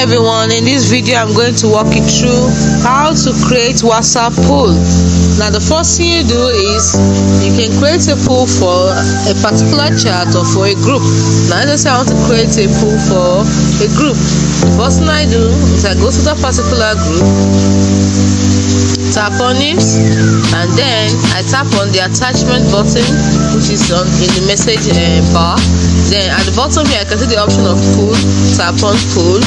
everyone, in this video I'm going to walk you through how to create WhatsApp pool. Now the first thing you do is you can create a pool for a particular chat or for a group. Now let's say I want to create a pool for a group. The first thing I do is I go to that particular group, tap on it, and then I tap on the attachment button which is in the message bar. Then at the bottom here I can see the option of pool. Tap on pool.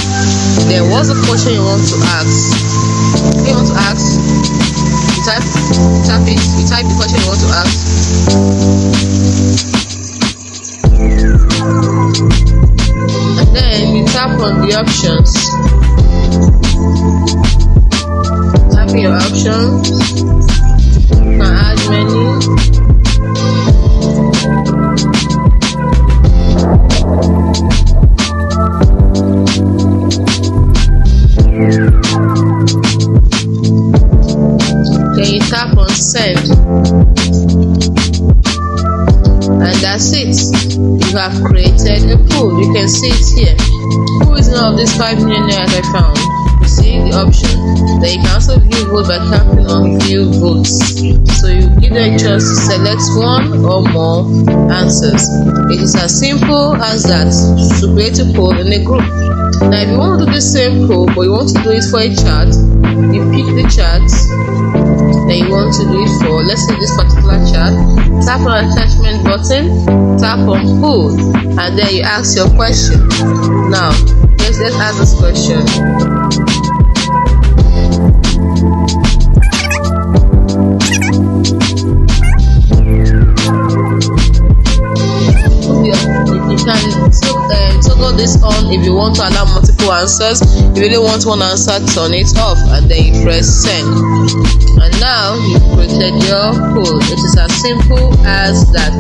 Then what's the question you want to ask? If you want to ask, you type the question you want to ask. And then you tap on the options. Tap in your options. You can add menu. Then you tap on send, and that's it. You have created a pool. You can see it here. Who is one of these 5 millionaires I found? You see the option. Then you can also view vote by tapping on view votes. So you give them a chance to select one or more answers. It is as simple as that to create a poll in a group. Now if you want to do the same poll but you want to do it for a chat, you pick the chat that you want to do it for. Let's say this particular chat. Tap on the attachment button, tap on poll, and then you ask your question. Now let's ask this question. You can toggle this on if you want to allow multiple answers. If you really want one answer, turn it off, and then you press send. And now you've created your poll. It is as simple as that.